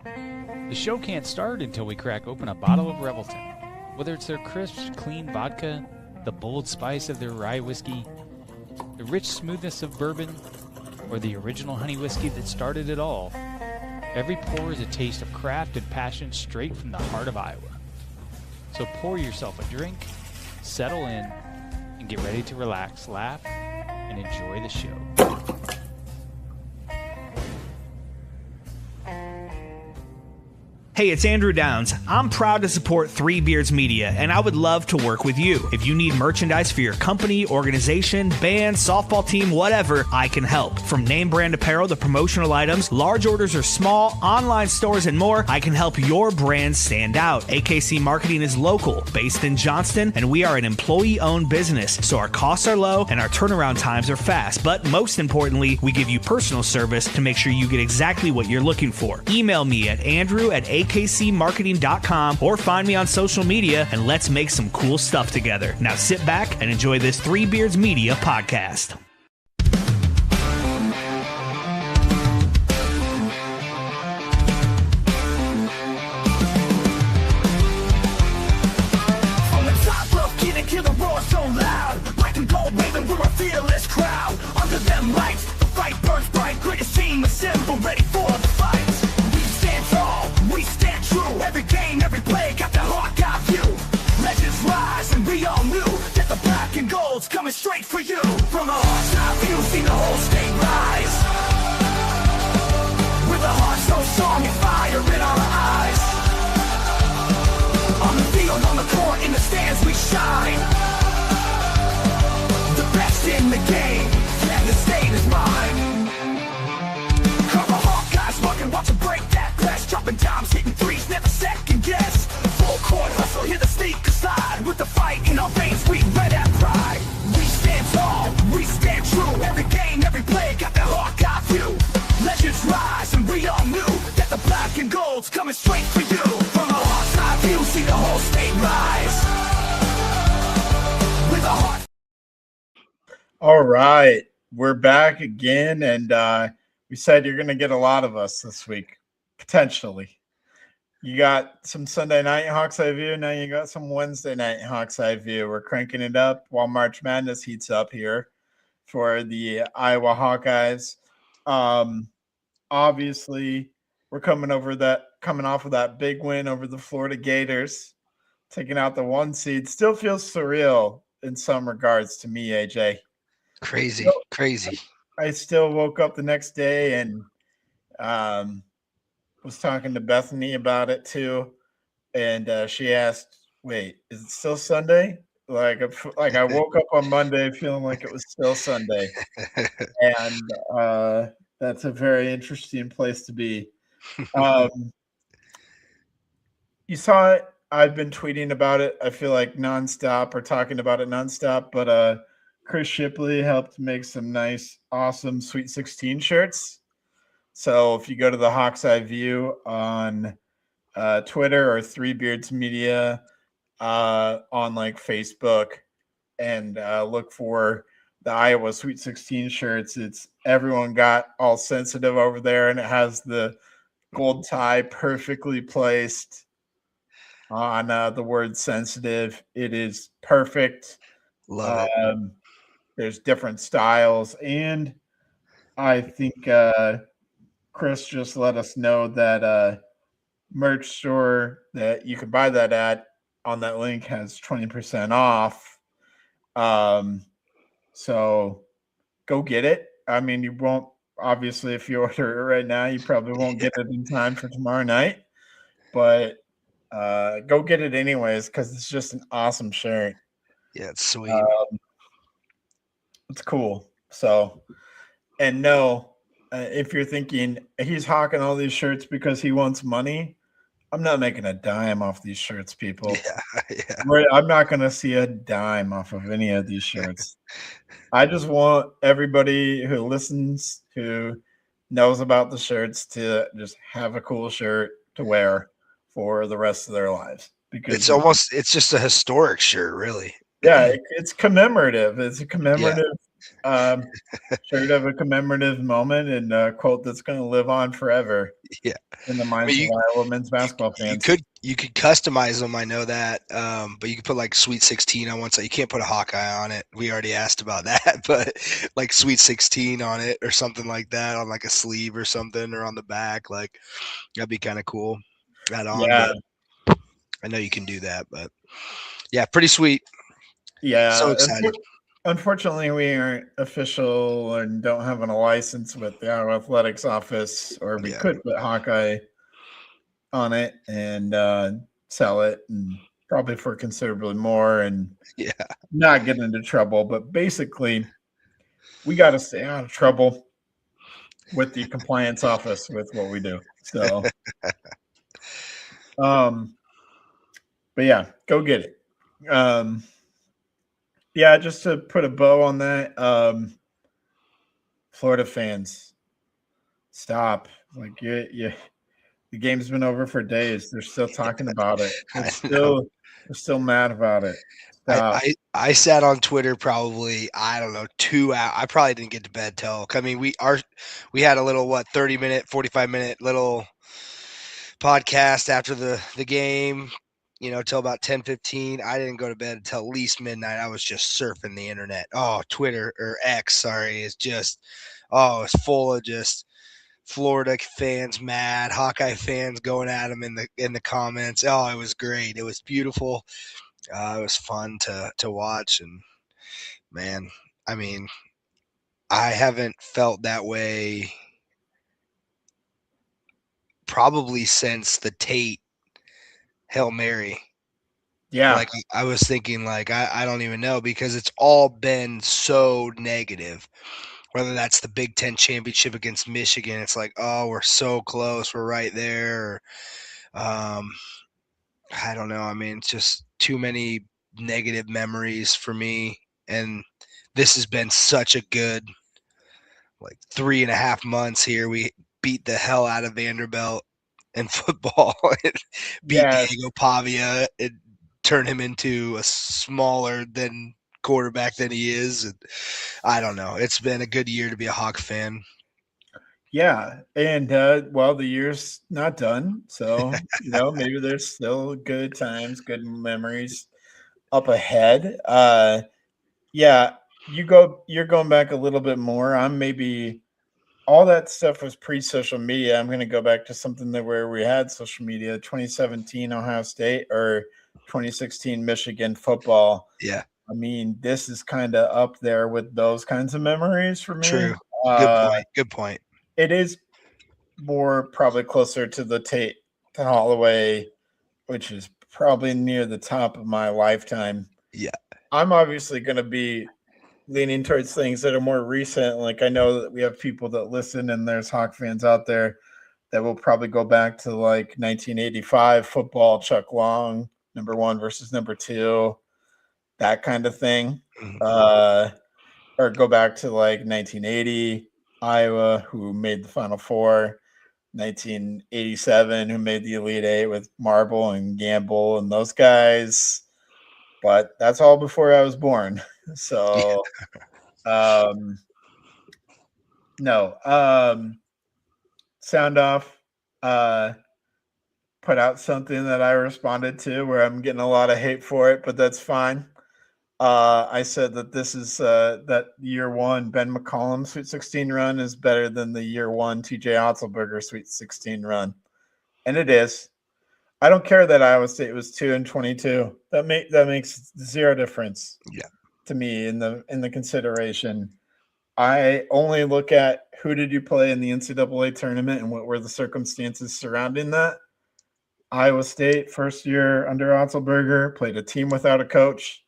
The show can't start until we crack open a bottle of Revelton. Whether it's their crisp, clean vodka, the bold spice of their rye whiskey, the rich smoothness of bourbon, or the original honey whiskey that started it all, every pour is a taste of craft and passion straight from the heart of Iowa. So pour yourself a drink, settle in, and get ready to relax, laugh, and enjoy the show. Hey, it's Andrew Downs. I'm proud to support Three Beards Media, and I would love to work with you. If you need merchandise for your company, organization, band, softball team, whatever, I can help. From name brand apparel to promotional items, large orders or small, online stores, and more, I can help your brand stand out. AKC Marketing is local, based in Johnston, and we are an employee-owned business, so our costs are low and our turnaround times are fast. But most importantly, we give you personal service to make sure you get exactly what you're looking for. Email me at andrew@akcmarketing.com or find me on social media, and let's make some cool stuff together. Now sit back and enjoy this Three Beards Media podcast. From the top rope, kid and kill the roar so loud. Black and gold waving, we're a fearless crowd. Under them lights, the fight burns bright. Greatest team assembled, ready for the fight. We stand tall, we stand true. Every game, every play, got the Hawkeye view. Legends rise, and we all knew that the black and gold's coming straight for you. From a Hawkeye view, see the whole state rise. With a heart so strong and fire in our eyes. On the field, on the court, in the stands, we shine. The best in the game, and the state is mine. Cover Hawkeyes, walking, watch them break that glass. Dropping dimes, hitting threes, never second guess. Full court hustle, hear the sneaker slide. With the fight in our veins, we red at pride. We stand tall, we stand true. Every game, every play, got the Hawkeye view. Legends rise, and we all knew that the black and gold's coming straight for you. From a Hawkeye view, see the whole state rise. With a heart. All right, we're back again, and we said you're going to get a lot of us this week, potentially. You got some Sunday night Hawks Eye View, now you got some Wednesday night Hawks Eye View. We're cranking it up while March Madness heats up here for the Iowa Hawkeyes. Obviously, we're coming off of that big win over the Florida Gators, taking out the 1 seed. Still feels surreal in some regards to me, AJ. Crazy. I still woke up the next day and was talking to Bethany about it too, and she asked, "Wait, is it still Sunday?" Like I woke up on Monday feeling like it was still Sunday, and that's a very interesting place to be. You saw it. I've been tweeting about it. I feel like nonstop or talking about it nonstop, but Chris Shipley helped make some nice, awesome Sweet 16 shirts. So if you go to the Hawks Eye View on Twitter or Three Beards Media on like Facebook and look for the Iowa Sweet 16 shirts, it's everyone got all sensitive over there, and it has the gold tie perfectly placed on the word sensitive. It is perfect. Love it. There's different styles, and I think Chris just let us know that merch store that you can buy that at on that link has 20% off. So go get it. I mean, you won't, obviously, if you order it right now, you probably won't get it in time for tomorrow night, but go get it anyways, because it's just an awesome shirt. Yeah, it's sweet. It's cool. So, and no, if you're thinking he's hawking all these shirts because he wants money, I'm not making a dime off these shirts, people. Yeah. I'm not going to see a dime off of any of these shirts. I just want everybody who listens, who knows about the shirts, to just have a cool shirt to wear for the rest of their lives. Because it's just a historic shirt, really. Yeah, it's commemorative. It's a commemorative Sure to have a commemorative moment and a quote that's going to live on forever. Yeah. In the minds of Iowa men's basketball fans. You could customize them. I know that, but you could put like Sweet 16 on one side. You can't put a Hawkeye on it. We already asked about that, but like Sweet 16 on it or something like that on like a sleeve or something or on the back. Like that'd be kind of cool. Add on. Yeah. But I know you can do that, but yeah, pretty sweet. Yeah. So excited. Unfortunately, we aren't official and don't have a license with the Iowa Athletics office, or we could put Hawkeye on it and sell it, and probably for considerably more and not get into trouble. But basically, we got to stay out of trouble with the compliance office with what we do. So, but yeah, go get it. Yeah, just to put a bow on that, Florida fans, stop. Like, the game's been over for days. They're still talking about it. They're still mad about it. I sat on Twitter probably, I don't know, 2 hours. I probably didn't get to bed till, I mean, we had a little, 30-minute, 45-minute little podcast after the game, till about 10:15. I didn't go to bed until at least midnight. I was just surfing the internet. Oh, Twitter or X, sorry, is just, it's full of just Florida fans mad, Hawkeye fans going at him in the comments. Oh, it was great. It was beautiful. It was fun to watch, and man, I mean, I haven't felt that way probably since the Tate Hail Mary. Yeah. Like I was thinking, like, I don't even know, because it's all been so negative. Whether that's the Big Ten championship against Michigan, it's like, oh, we're so close, we're right there. I don't know. I mean, it's just too many negative memories for me. And this has been such a good, 3.5 months here. We beat the hell out of Vanderbilt in football. Beat Diego Pavia and turn him into a smaller than quarterback than he is. And I don't know. It's been a good year to be a Hawk fan. Yeah. And the year's not done. So, maybe there's still good times, good memories up ahead. Yeah, you're going back a little bit more. I'm maybe all that stuff was pre-social media. I'm going to go back to something where we had social media, 2017 Ohio State or 2016 Michigan football. Yeah. I mean, this is kind of up there with those kinds of memories for me. True. Good point. It is more probably closer to the Tate to Holloway, which is probably near the top of my lifetime. Yeah. I'm obviously going to be leaning towards things that are more recent. Like, I know that we have people that listen, and there's Hawk fans out there that will probably go back to 1985 football, Chuck Long, number 1 versus number 2, that kind of thing. Mm-hmm. Or go back to 1980 Iowa, who made the Final Four, 1987, who made the Elite Eight with Marble and Gamble and those guys. But that's all before I was born. So, no. Sound Off put out something that I responded to where I'm getting a lot of hate for it, but that's fine. I said that this is that year 1 Ben McCollum Sweet 16 run is better than the year 1 TJ Otzelberger Sweet 16 run. And it is. I don't care that Iowa State was 2-22. That makes zero difference. Yeah. To me in the consideration. I only look at who did you play in the NCAA tournament and what were the circumstances surrounding that. Iowa State, first year under Otzelberger, played a team without a coach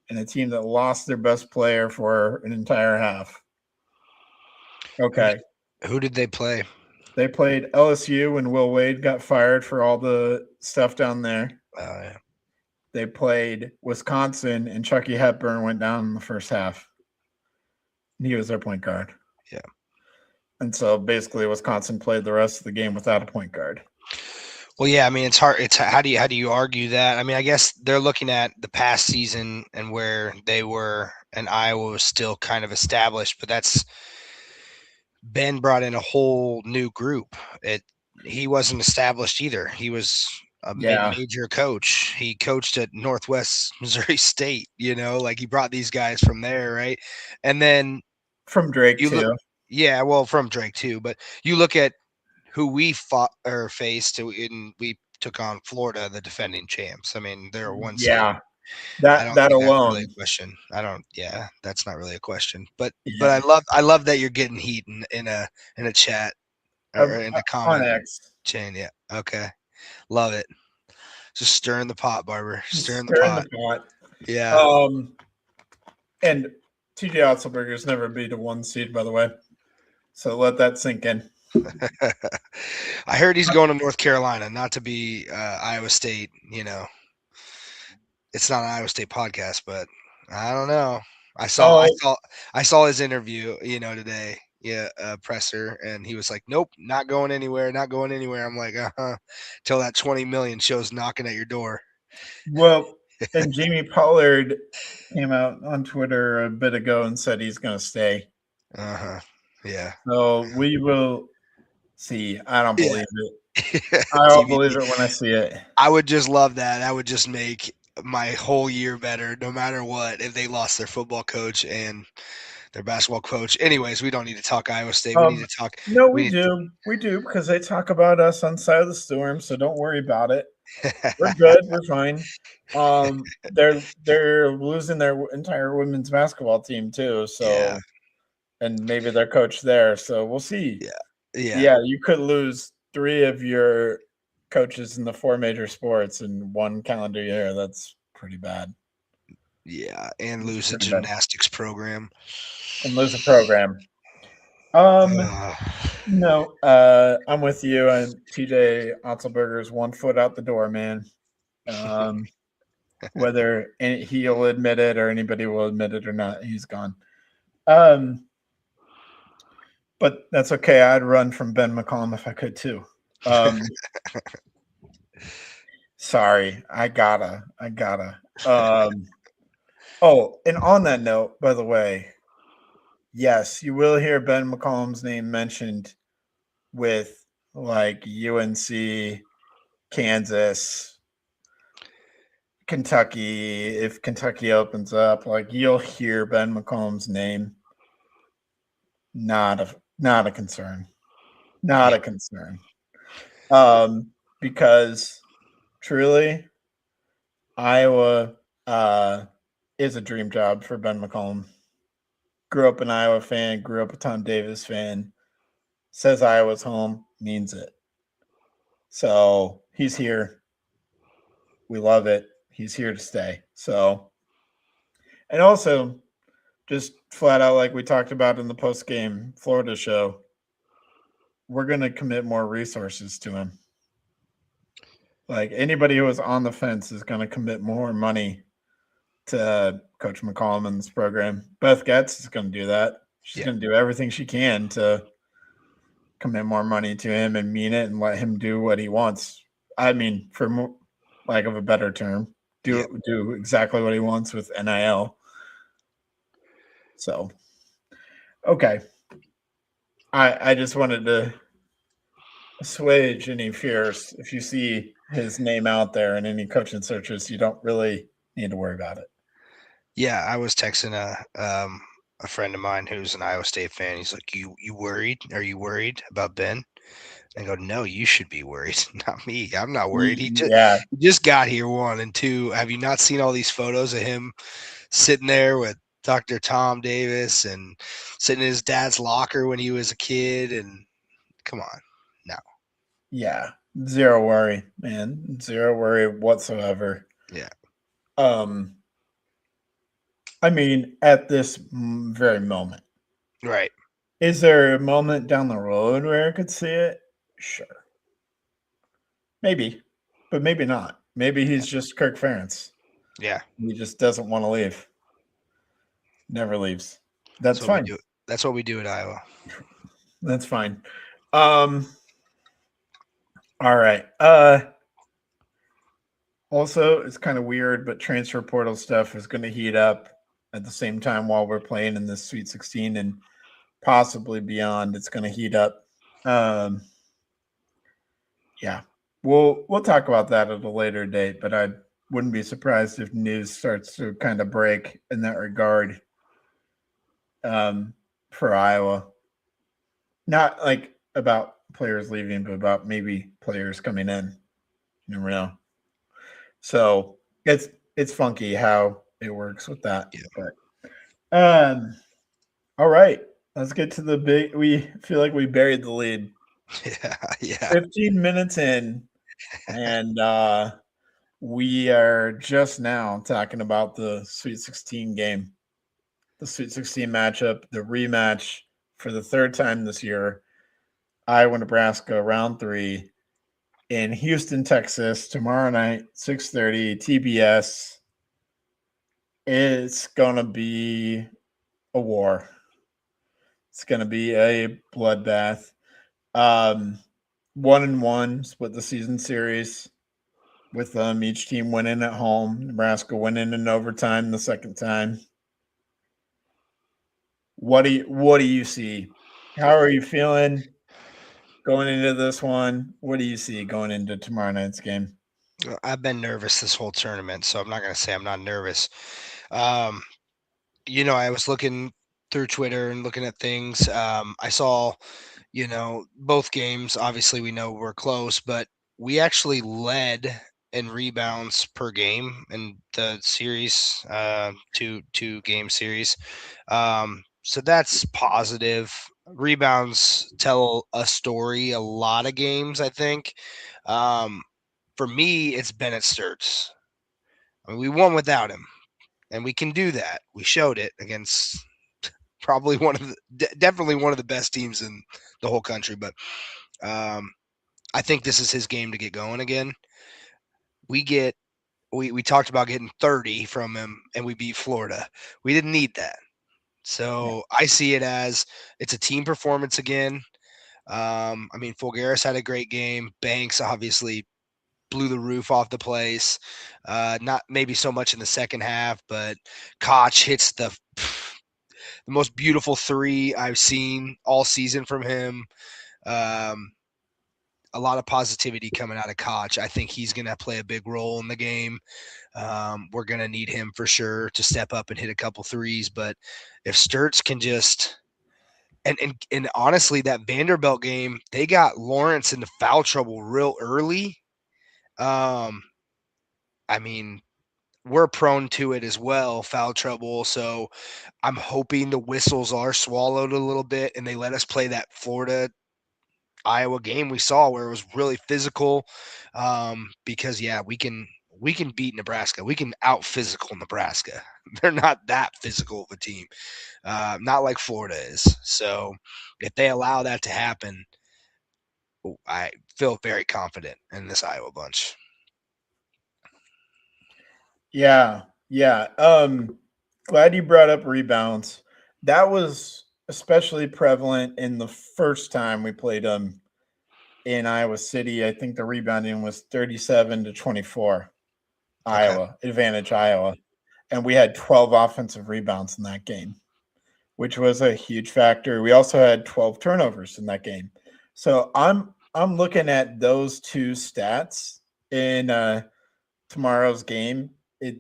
and a team that lost their best player for an entire half. Okay. Who did they play? They played LSU when Will Wade got fired for all the stuff down there. Yeah. They played Wisconsin, and Chucky Hepburn went down in the first half. He was their point guard. Yeah. And so basically Wisconsin played the rest of the game without a point guard. Well, yeah, I mean, it's hard. It's how do you argue that? I mean, I guess they're looking at the past season and where they were, and Iowa was still kind of established, but that's Ben brought in a whole new group. He wasn't established either. He was a Yeah. mid-major coach. He coached at Northwest Missouri State. Like he brought these guys from there, right? And then From Drake you too. look, yeah, well, from Drake too. But you look at who we fought or faced, and we took on Florida, the defending champs. I mean, they're one seed. Yeah. I don't That think that's alone. really a question. Yeah, that's not really a question. But Yeah. I love that you're getting heat in a chat or in the On comment X. chain. Yeah. Okay. Love it. Just stirring the pot, Barber. Stirring the Stirring pot. the pot. Yeah. And TJ Otzelberger's never beat a 1 seed, by the way. So let that sink in. I heard he's going to North Carolina, not to be Iowa State. It's not an Iowa State podcast, but I don't know. I saw his interview, today. Yeah, presser, and he was like, "Nope, not going anywhere, not going anywhere." I'm like, till that 20 million shows knocking at your door. Well, and Jamie Pollard came out on Twitter a bit ago and said he's going to stay. Yeah. So we will see. I don't Yeah. believe it. I don't believe it when I see it. I would just love that. That would just make my whole year better, no matter what. If they lost their football coach and their basketball coach. Anyways, we don't need to talk Iowa State. We need to talk. No, we do. We do, because they talk about us on Side of the Storm, so don't worry about it. We're good. We're fine. They're losing their entire women's basketball team too. So, Yeah. And maybe their coach there. So we'll see. Yeah. You could lose 3 of your coaches in the 4 major sports in 1 calendar year. That's pretty bad. Yeah, and lose a gymnastics program. And lose a program. No, I'm with you. And TJ Otzelberger's 1 foot out the door, man. Whether he'll admit it or anybody will admit it or not, he's gone. But that's okay. I'd run from Ben McCollum if I could too. Sorry, I gotta. Oh, and on that note, by the way, yes, you will hear Ben McCollum's name mentioned with like UNC, Kansas, Kentucky. If Kentucky opens up, like you'll hear Ben McCollum's name. Not a concern. Not a concern. Because truly, Iowa is a dream job for Ben McCollum. Grew up an Iowa fan, grew up a Tom Davis fan, says Iowa's home, means it. So he's here. We love it. He's here to stay. So, and also just flat out, like we talked about in the post-game Florida show, we're going to commit more resources to him. Like anybody who was on the fence is going to commit more money to Coach McCollum in this program. Beth Getz is going to do that. She's going to do everything she can to commit more money to him and mean it and let him do what he wants. I mean, for lack of a better term, do exactly what he wants with NIL. So, okay. I just wanted to assuage any fears. If you see his name out there in any coaching searches, you don't really need to worry about it. Yeah, I was texting a friend of mine who's an Iowa State fan. He's like, "You worried? Are you worried about Ben?" I go, "No, you should be worried, not me. I'm not worried. He just got here, 1, and 2. Have you not seen all these photos of him sitting there with Dr. Tom Davis and sitting in his dad's locker when he was a kid? And come on, no. Yeah, zero worry, man. Zero worry whatsoever. Yeah. I mean, at this very moment. Right. Is there a moment down the road where I could see it? Sure. Maybe, but maybe not. Maybe he's just Kirk Ferentz. Yeah. He just doesn't want to leave. Never leaves. That's fine. That's what we do at Iowa. That's fine. All right. Also, it's kind of weird, but transfer portal stuff is going to heat up at the same time while we're playing in this Sweet 16 and possibly beyond. It's going to heat up. Um, yeah, we'll talk about that at a later date, but I wouldn't be surprised if news starts to kind of break in that regard for Iowa. Not like about players leaving, but about maybe players coming in. You never know. So it's funky how it works with that. Yeah. But all right. Let's get to the big we feel like we buried the lead. Yeah. 15 minutes in, and we are just now talking about the Sweet 16 game. The Sweet 16 matchup, the rematch for the third time this year. Iowa, Nebraska, round 3 in Houston, Texas, tomorrow night, 6:30, TBS. It's gonna be a war. It's gonna be a bloodbath. 1-1 split the season series with each team winning at home. Nebraska winning in overtime the second time. What do you see? How are you feeling going into this one? What do you see going into tomorrow night's game? I've been nervous this whole tournament, so I'm not going to say I'm not nervous. I was looking through Twitter and looking at things. I saw, both games. Obviously, we know we're close, but we actually led in rebounds per game in the series, two game series. So that's positive. Rebounds tell a story a lot of games, I think. For me, it's Bennett Sturts. I mean, we won without him, and we can do that. We showed it against probably definitely one of the best teams in the whole country. But I think this is his game to get going again. We talked about getting 30 from him, and we beat Florida. We didn't need that. So I see it as it's a team performance again. Fulgaris had a great game. Banks obviously blew the roof off the place. Not maybe so much in the second half, but Koch hits the most beautiful 3 I've seen all season from him. A lot of positivity coming out of Koch. I think he's going to play a big role in the game. We're going to need him for sure to step up and hit a couple threes. But if Sturts can just and honestly, that Vanderbilt game, they got Lawrence into foul trouble real early. We're prone to it as well, foul trouble. So I'm hoping the whistles are swallowed a little bit and they let us play that Florida Iowa game we saw where it was really physical. Because we can beat Nebraska. We can out physical Nebraska. They're not that physical of a team. Not like Florida is. So if they allow that to happen, I feel very confident in this Iowa bunch. Yeah. Glad you brought up rebounds. That was especially prevalent in the first time we played them in Iowa City. I think the rebounding was 37-24. Iowa, advantage Iowa. And we had 12 offensive rebounds in that game, which was a huge factor. We also had 12 turnovers in that game. So I'm looking at those two stats in tomorrow's game.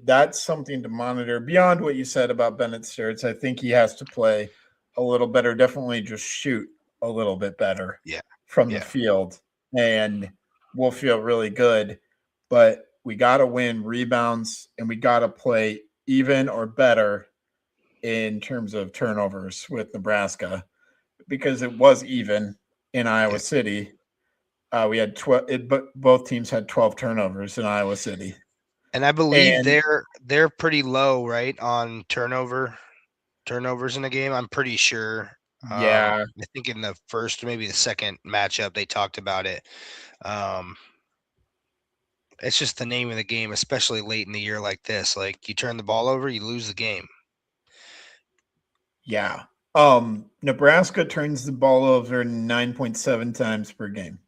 That's something to monitor beyond what you said about Bennett Sturts. I think he has to play a little better, definitely just shoot a little bit better from the field, and we'll feel really good. But we got to win rebounds, and we got to play even or better in terms of turnovers with Nebraska, because it was even in Iowa City. We had 12, both teams had 12 turnovers in Iowa City. And I believe they're pretty low, right, on turnovers in a game. I'm pretty sure. Yeah. I think in the first, maybe the second matchup, they talked about it. It's just the name of the game, especially late in the year like this. Like, you turn the ball over, you lose the game. Yeah. Nebraska turns the ball over 9.7 times per game.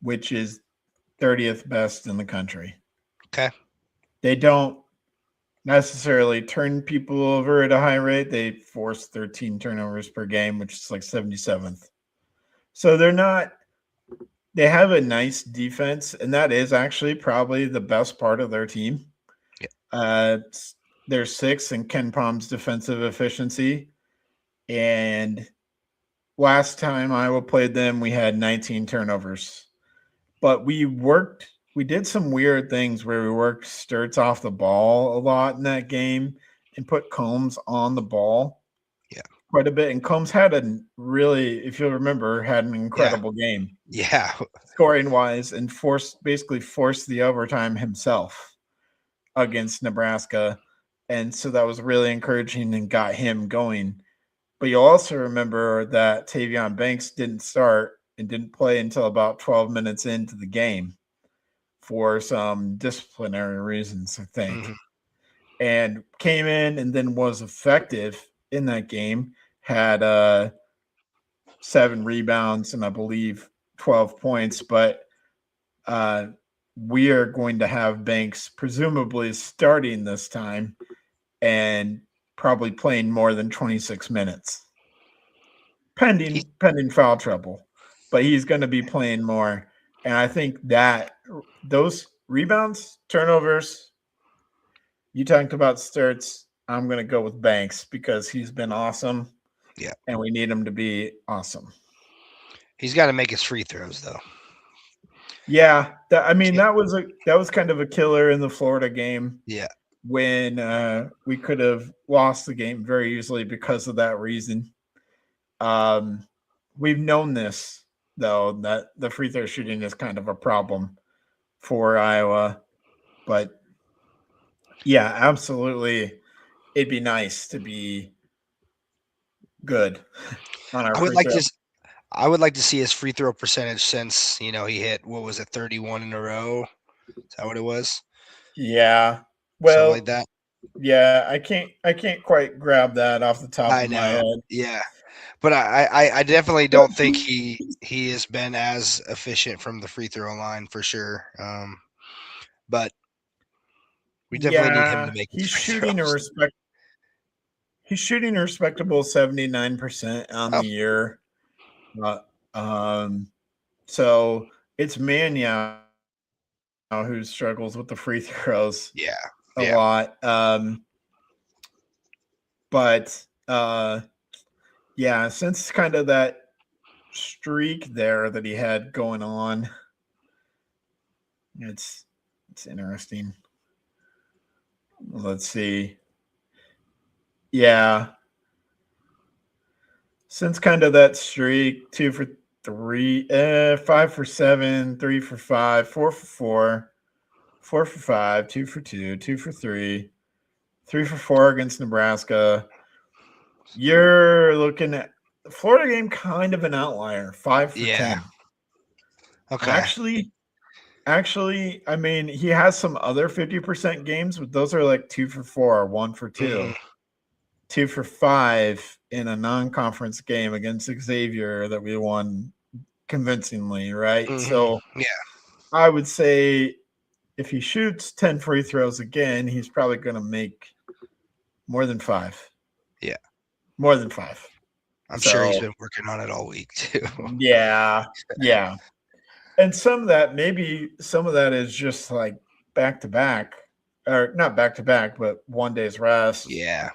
which is 30th best in the country. Okay. They don't necessarily turn people over at a high rate. They force 13 turnovers per game, which is like 77th. So they have a nice defense, and that is actually probably the best part of their team. Yeah. They're 6th in Ken Palm's defensive efficiency. And last time Iowa played them, we had 19 turnovers. But we did some weird things where we worked Sturts off the ball a lot in that game and put Combs on the ball quite a bit. And Combs had if you'll remember, had an incredible game. Yeah. Scoring-wise, and basically forced the overtime himself against Nebraska. And so that was really encouraging and got him going. But you'll also remember that Tavion Banks didn't start and didn't play until about 12 minutes into the game for some disciplinary reasons, I think. Mm-hmm. And came in and then was effective in that game, had 7 rebounds and I believe 12 points. But we are going to have Banks presumably starting this time and probably playing more than 26 minutes, pending foul trouble. But he's going to be playing more. And I think that those rebounds, turnovers, you talked about Sturts. I'm going to go with Banks because he's been awesome. Yeah. And we need him to be awesome. He's got to make his free throws, though. Yeah. That was kind of a killer in the Florida game. Yeah. When we could have lost the game very easily because of that reason. We've known this, though, that the free throw shooting is kind of a problem for Iowa. But, yeah, absolutely, it'd be nice to be good on our free throw. I would like to see his free throw percentage since, he hit, 31 in a row? Is that what it was? Yeah. Well, something like that. Yeah, I can't quite grab that off the top of my head. Yeah. But I definitely don't think he has been as efficient from the free throw line for sure. But we definitely need him to make he's shooting a respectable 79% on the year. So it's Mannion who struggles with the free throws. A lot. But since kind of that streak there that he had going on, it's interesting. Let's see. Yeah. Since kind of that streak, 2 for 3, 5 for 7, 3 for 5, 4 for 4, 4 for 5, 2 for 2, 2 for 3, 3 for 4 against Nebraska. You're looking at the Florida game, kind of an outlier, 5 for 10. Okay. Actually, I mean, he has some other 50% games, but those are like 2 for 4, 1 for 2. Mm-hmm. 2 for 5 in a non-conference game against Xavier that we won convincingly, right? Mm-hmm. So I would say if he shoots 10 free throws again, he's probably going to make more than 5. Yeah. More than 5. I'm sure he's been working on it all week too. Yeah. And some of that is just like back-to-back, or not back-to-back, but one day's rest. Yeah.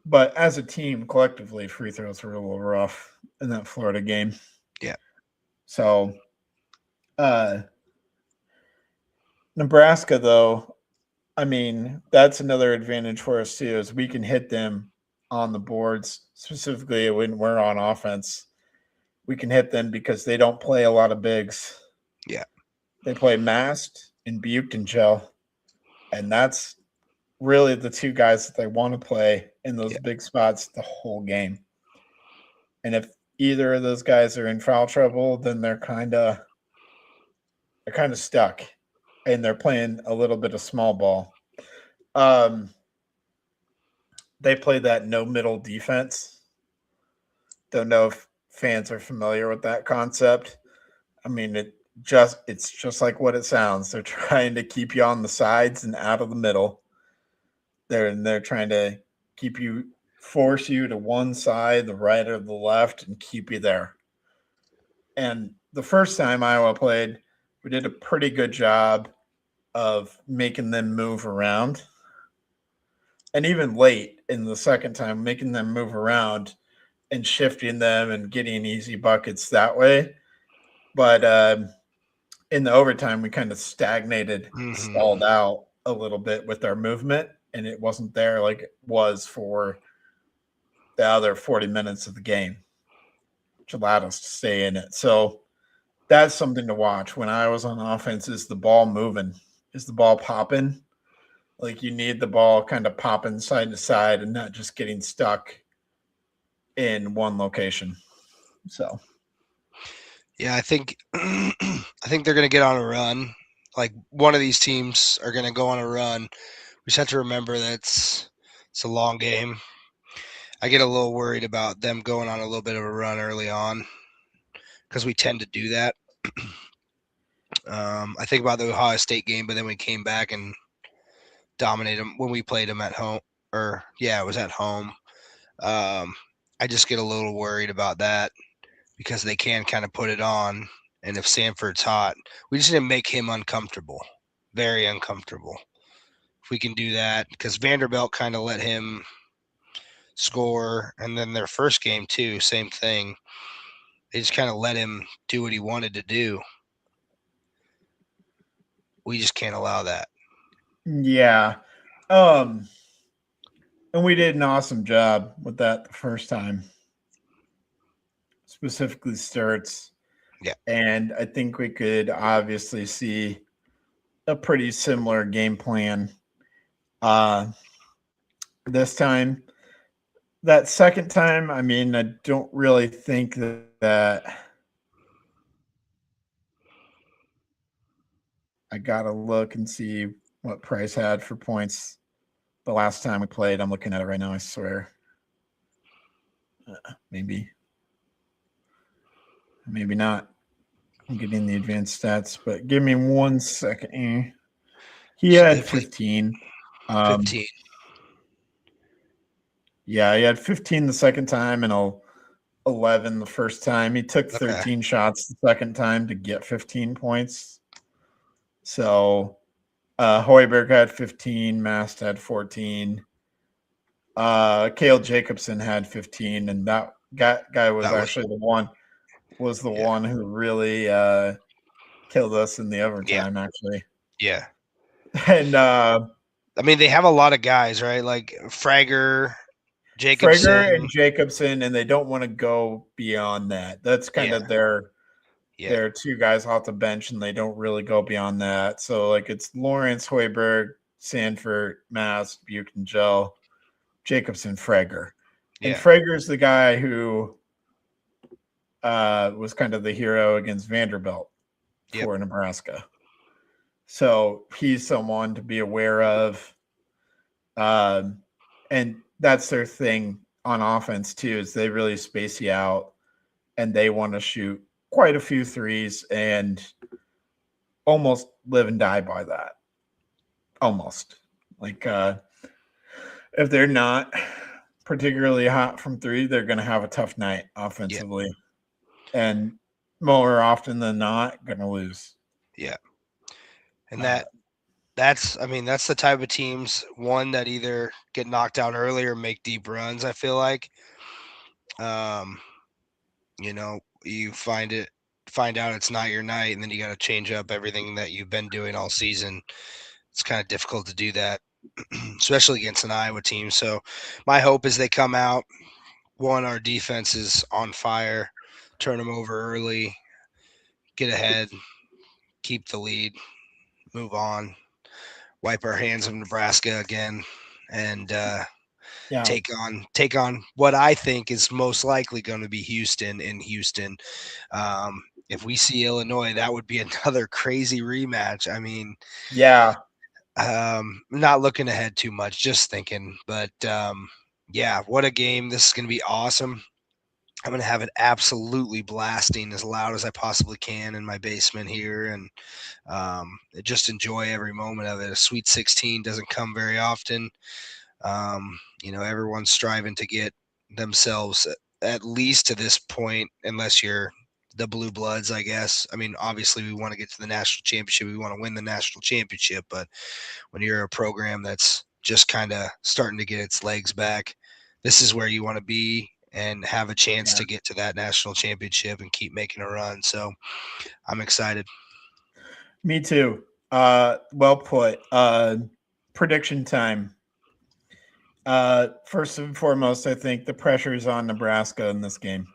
But as a team, collectively, free throws were a little rough in that Florida game. Yeah. So, Nebraska, though, I mean, that's another advantage for us too, is we can hit them on the boards, specifically when we're on offense. We can hit them because they don't play a lot of bigs. Yeah. They play Mast and Buchtenschel, and that's really the two guys that they want to play in those big spots the whole game. And if either of those guys are in foul trouble, then they're kind of stuck, and they're playing a little bit of small ball. They play that no middle defense. Don't know if fans are familiar with that concept. I mean, it's just like what it sounds. They're trying to keep you on the sides and out of the middle. They're trying to keep you force you to one side, the right or the left, and keep you there. And the first time Iowa played, we did a pretty good job of making them move around. And even late in the second time, making them move around and shifting them and getting easy buckets that way. But in the overtime, we kind of stagnated, stalled out a little bit with our movement, and it wasn't there like it was for the other 40 minutes of the game, which allowed us to stay in it. So that's something to watch. When I was on offense, is the ball moving? Is the ball popping? Like, you need the ball kind of popping side to side and not just getting stuck in one location. So, yeah, I think they're going to get on a run. Like, one of these teams are going to go on a run. We just have to remember that it's a long game. I get a little worried about them going on a little bit of a run early on because we tend to do that. I think about the Ohio State game, but then we came back and dominated them when we played them at home. It was at home. I just get a little worried about that because they can kind of put it on. And if Sanford's hot, we just need to make him uncomfortable, very uncomfortable. If we can do that, because Vanderbilt kind of let him score. And then their first game too, same thing. They just kind of let him do what he wanted to do. We just can't allow that. yeah. And we did an awesome job with that the first time, specifically Sturts. Yeah. And I think we could obviously see a pretty similar game plan this time. That second time, I mean, I don't really think that I got to look and see what Price had for points the last time we played. I'm looking at it right now, I swear. Maybe not. I'm getting the advanced stats, but give me 1 second. He had 15. 15. Yeah, he had 15 the second time and 11 the first time. He took 13 shots the second time to get 15 points. So Hoiberg had 15, Mast had 14. Cale Jacobson had 15, and that guy was actually the one who really killed us in the overtime, actually. Yeah. And I mean, they have a lot of guys, right? Like Frager, Jacobson, and they don't want to go beyond that. That's kind of their two guys off the bench, and they don't really go beyond that. So, like, it's Lawrence, Hoiberg, Sanford, Mass, Buchanan, Gel, Jacobson, Frager. And Frager's the guy who was kind of the hero against Vanderbilt for Nebraska. So he's someone to be aware of. And that's their thing on offense too, is they really space you out and they want to shoot quite a few threes and almost live and die by that. Almost. Like if they're not particularly hot from three, they're going to have a tough night offensively. And more often than not, going to lose. Yeah. And that's the type of teams, one, that either get knocked out early or make deep runs, I feel like. You find out it's not your night, and then you got to change up everything that you've been doing all season. It's kind of difficult to do that, especially against an Iowa team. So my hope is they come out, one, our defense is on fire, turn them over early, get ahead, keep the lead, move on, wipe our hands of Nebraska again, and take on what I think is most likely going to be Houston in Houston. If we see Illinois, that would be another crazy rematch. I mean, not looking ahead too much, just thinking. But what a game! This is going to be awesome. I'm going to have it absolutely blasting as loud as I possibly can in my basement here, and just enjoy every moment of it. A Sweet 16 doesn't come very often. Everyone's striving to get themselves at least to this point, unless you're the Blue Bloods, I guess. I mean, obviously, we want to get to the national championship. We want to win the national championship, but when you're a program that's just kind of starting to get its legs back, this is where you want to be and have a chance to get to that national championship and keep making a run. So I'm excited. Me too. Well put. Prediction time. First and foremost, I think the pressure is on Nebraska in this game.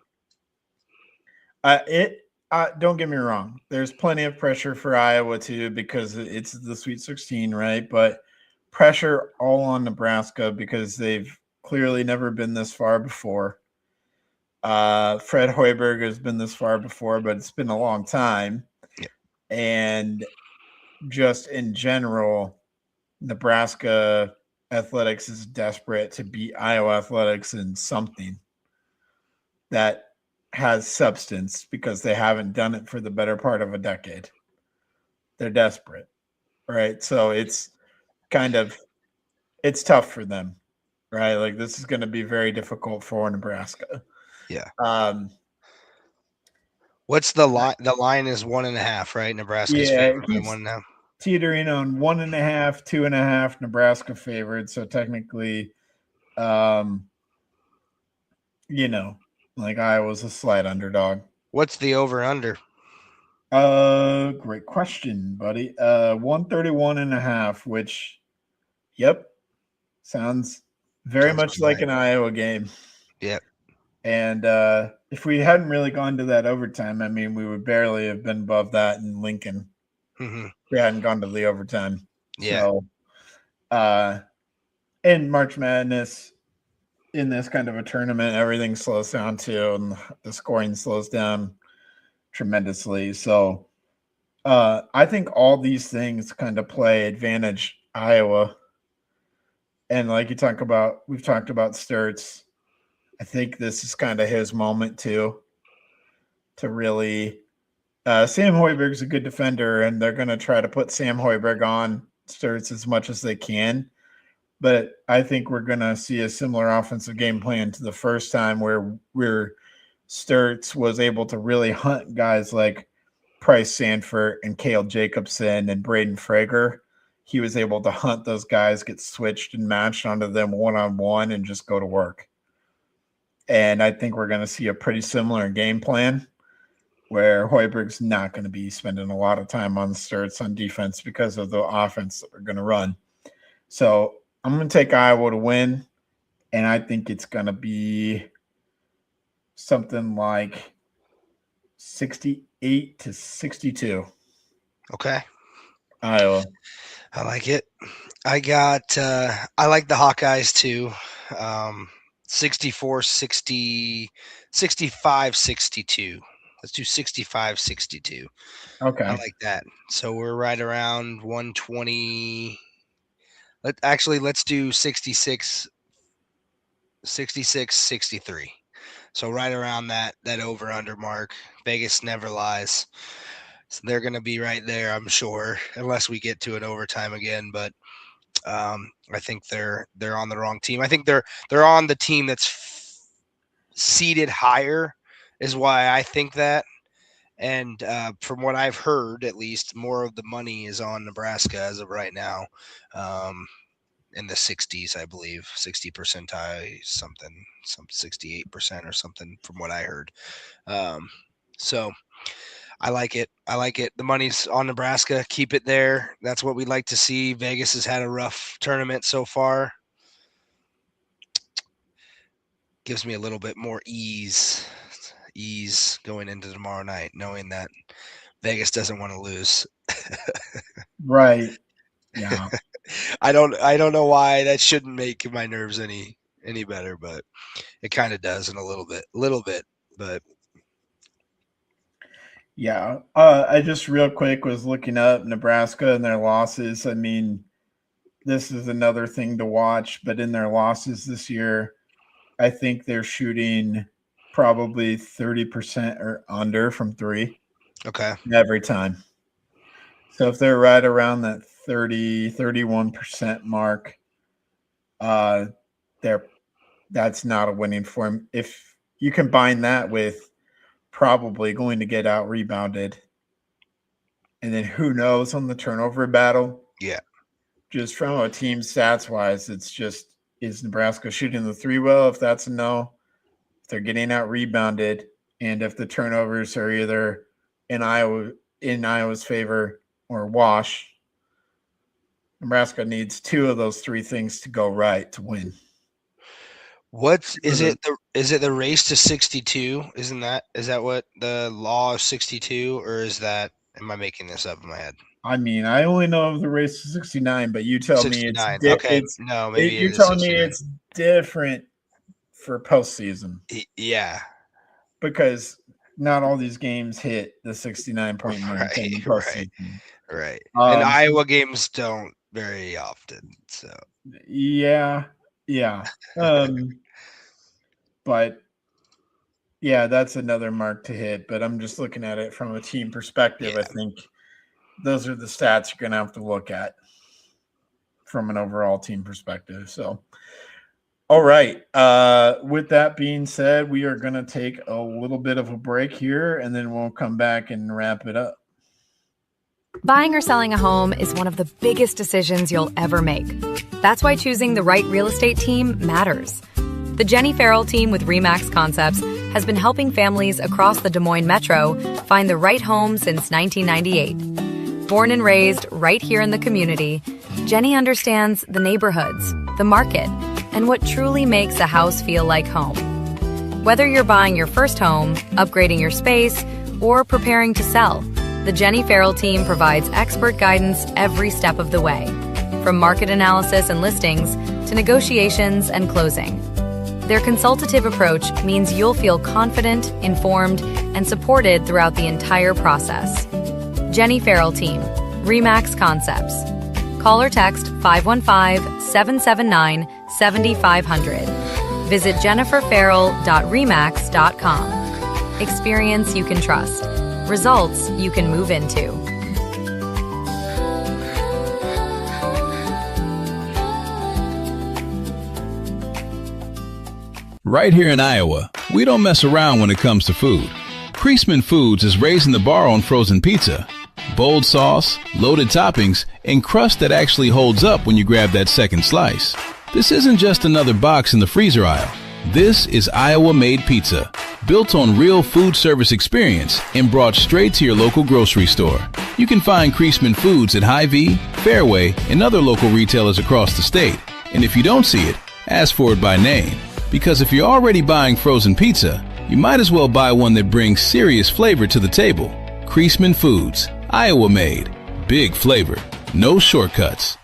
Don't get me wrong. There's plenty of pressure for Iowa too, because it's the Sweet 16, right? But pressure all on Nebraska because they've clearly never been this far before. Fred Hoiberg has been this far before, but it's been a long time. Yep. And just in general, Nebraska athletics is desperate to beat Iowa athletics in something that has substance because they haven't done it for the better part of a decade. They're desperate, right? So it's tough for them, right? Like this is going to be very difficult for Nebraska. Yeah. What's the line? The line is 1.5, right? Nebraska's favorite by 1.5. Teetering on 1.5, 2.5. Nebraska favored. So technically, like Iowa's a slight underdog. What's the over under? Great question, buddy. 131.5, which, sounds very much like an Iowa game. Yep. And if we hadn't really gone to that overtime, I mean, we would barely have been above that in Lincoln. Mm-hmm. We hadn't gone to the overtime. Yeah. So, in March Madness, in this kind of a tournament, everything slows down too, and the scoring slows down tremendously. So, I think all these things kind of play advantage Iowa. And like we've talked about Sturts. I think this is kind of his moment too, to really. Sam Hoiberg's a good defender, and they're going to try to put Sam Hoiberg on Sturts as much as they can. But I think we're going to see a similar offensive game plan to the first time where Sturts was able to really hunt guys like Price Sanford and Cale Jacobson and Braden Frager. He was able to hunt those guys, get switched and matched onto them one-on-one and just go to work. And I think we're going to see a pretty similar game plan where Hoiberg's not going to be spending a lot of time on Sturts on defense because of the offense that we're going to run. So I'm going to take Iowa to win, and I think it's going to be something like 68-62. Okay. Iowa. I like it. I like the Hawkeyes too. 64-60, 65-62. Let's do 65-62. Okay. I like that. So we're right around 120. Let's do 66-63. So right around that over under mark. Vegas never lies. So they're going to be right there, I'm sure, unless we get to an overtime again. But I think they're on the wrong team. I think they're on the team that's seated higher, is why I think that. And from what I've heard, at least, more of the money is on Nebraska as of right now, in the 60s, I believe, 60 percentile, some 68% or something from what I heard. So I like it. The money's on Nebraska. Keep it there. That's what we'd like to see. Vegas has had a rough tournament so far. Gives me a little bit more ease going into tomorrow night, knowing that Vegas doesn't want to lose. Right. Yeah. I don't know why that shouldn't make my nerves any better, but it kind of does in a little bit, but yeah. I just real quick was looking up Nebraska and their losses. I mean, this is another thing to watch, but in their losses this year, I think they're shooting probably 30% or under from 3 Okay. every time. So if they're right around that 31% mark, that's not a winning form. If you combine that with probably going to get out rebounded, and then who knows on the turnover battle. Yeah. Just from a team stats wise, it's just, is Nebraska shooting the 3 well? If that's a no, if they're getting out rebounded, and if the turnovers are either in Iowa's favor or wash, Nebraska needs 2 of those 3 things to go right to win. Is it the race to 62? Is that what the law of 62, or am I making this up in my head? I mean, I only know of the race to 69, but you tell 69. me Okay. No, maybe you're telling me it's different for postseason. Yeah. Because not all these games hit the 69-point mark in the postseason. Right. And Iowa games don't very often. So yeah. But yeah, that's another mark to hit. But I'm just looking at it from a team perspective. Yeah. I think those are the stats you're going to have to look at from an overall team perspective. So, all right. With that being said, we are going to take a little bit of a break here, and then we'll come back and wrap it up. Buying or selling a home is one of the biggest decisions you'll ever make. That's why choosing the right real estate team matters. The Jenny Farrell team with RE/MAX Concepts has been helping families across the Des Moines metro find the right home since 1998. Born and raised right here in the community, Jenny understands the neighborhoods, the market, and what truly makes a house feel like home. Whether you're buying your first home, upgrading your space, or preparing to sell, the Jenny Farrell team provides expert guidance every step of the way, from market analysis and listings to negotiations and closing. Their consultative approach means you'll feel confident, informed, and supported throughout the entire process. Jenny Farrell Team, RE/MAX Concepts. Call or text 515-779-7500. Visit jenniferfarrell.remax.com. Experience you can trust. Results you can move into. Right here in Iowa, we don't mess around when it comes to food. Creasman Foods is raising the bar on frozen pizza. Bold sauce, loaded toppings, and crust that actually holds up when you grab that second slice. This isn't just another box in the freezer aisle. This is Iowa-made pizza, built on real food service experience and brought straight to your local grocery store. You can find Creasman Foods at Hy-Vee, Fairway, and other local retailers across the state. And if you don't see it, ask for it by name. Because if you're already buying frozen pizza, you might as well buy one that brings serious flavor to the table. Creasman Foods, Iowa-made. Big flavor, no shortcuts.